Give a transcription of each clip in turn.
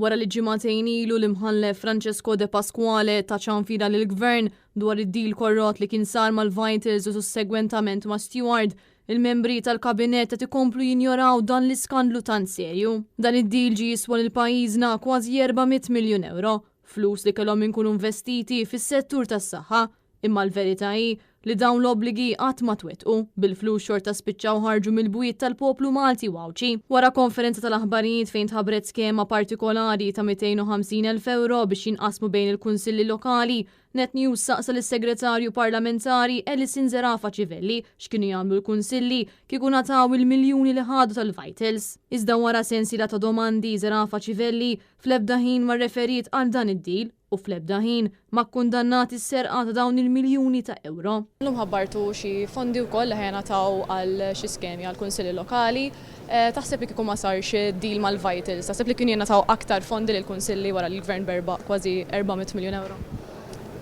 Wara li ġimagħtejn ilu l-imħallef Francesco De Pasquale ta' ċanfira lill-Gvern dwar id-deal korrott li kien sar mal-Vitals u sussegwentament ma' Stewart, il-membri tal-kabinet qed ikomplu jinjoraw dan l-iskandlu tant serju. Dan id-deal ġie jiswa lil pajjiżna kważi 400 miljun euro, flus li kellhom inkunu investiti fis-settur tas-saħħa, imma l-verità hi li dawn l-obbligi qatt ma twettqu bil-flus xorta spiċċaw ħarġu mill-bwiet tal-poplu Malti wawċi. Wara konferenza tal-aħbarijiet fejn tħabbret skema partikolari ta' 250,000 euro biex jinqasmu bejn il-kunsilli lokali, Net News saqsa lis-segretarju parlamentari Alison Zerafa Civelli x'kienu jagħmlu l-kunsilli kieku nataw il-miljuni li ħadu tal-Vitals. Iżda wara sensiela ta' domandi Zerafa Civelli fl-ebda ħin ma referit għal dan id-deal u fl-ebda ħin ma kkundannat is-serqa ta' dawn il-miljuni ta' euro. Llum ħabbartu xi fondi wkoll li ħajnataw għal xi skemi għal kunsilli lokali. Taħseb li kieku ma sarx deal mal-Vitals, taħseb li kienu jingħataw aktar fondi lill kunsilli wara li l-Gvern berba kważi 400 miljun euro?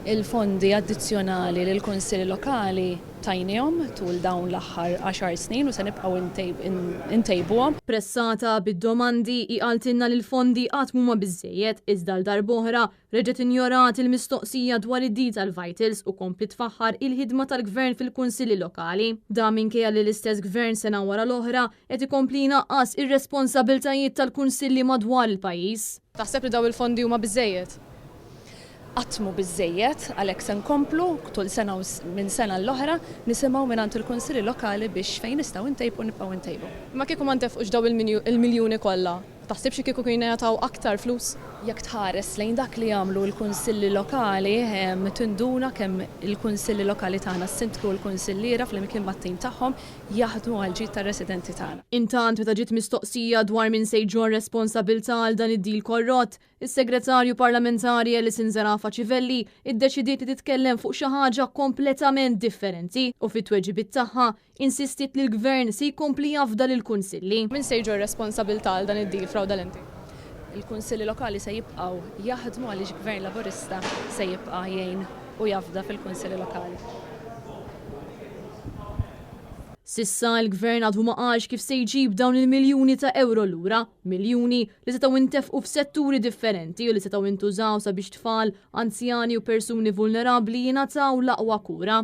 Il-fondi addizzjonali lill kunsilli lokali tajnihom tul dawn l-aħħar 10 snin u se nibqgħu intejbuhom. Pressata bid-domandi iqaltilna li l-fondi qatt mhuma biżżejjed iżda l-darb'oħra reġgħet injorat il-mistoqsija dwar id-deal tal-Vitals u kompli tfaħħar il-ħidma tal-Gvern fil-kunsilli lokali. Dan minkejja li l-istess Gvern sena wara l-oħra qed ikompli jnaqqas ir-responsabbiltajiet tal-kunsilli madwar il-pajjiż. Taħseb li dawn il-fondi huma biżżejjed? Qatmu biżżejjed għalhekk se nkomplu tul sena minn sena l-oħra nisimgħu mingħand il-kunsilli lokali biex fejn nistgħu ntejbu nibqgħu ntejbu. Ma kieku ma ntefqux dawn il-miljuni kollha, taħsibx kieku kienu jagħtaw aktar flus? Jekk tħares lejn dak li jagħmlu l-kunsilli lokali tinduna kemm il-kunsilli lokali tagħna s-sindku u l-kunsilliera flimkien mat-tim tagħhom jaħdmu għal ġid tar-residenti tagħna. Intant meta ġiet mistoqsija dwar min se jġor responsabbiltà għal dan id-deal korrott, is-segretarju parlamentari Alison Zerafa Civelli iddeċidiet li titkellem fuq xi ħaġa kompletament differenti u fit-tweġibiet tagħha insistit li l-Gvern se jkompli jafda lill-kunsilli. Min se jġor responsabbiltà għal dan id-deal fraudolenti? Il-kunsilli lokali se jibqgħu jaħdmu għaliex Gvern Laburista se jibqa' jgħin u jafda fil-kunsilli lokali. Sissa l-Gvern għadu ma qalx kif se jġib dawn il-miljuni ta' euro lura, miljuni li setgħu intefqu f'setturi differenti u li setgħu intużaw sabiex tfal, anzjani u persuni vulnerabbli jingħataw l-aqwa kura.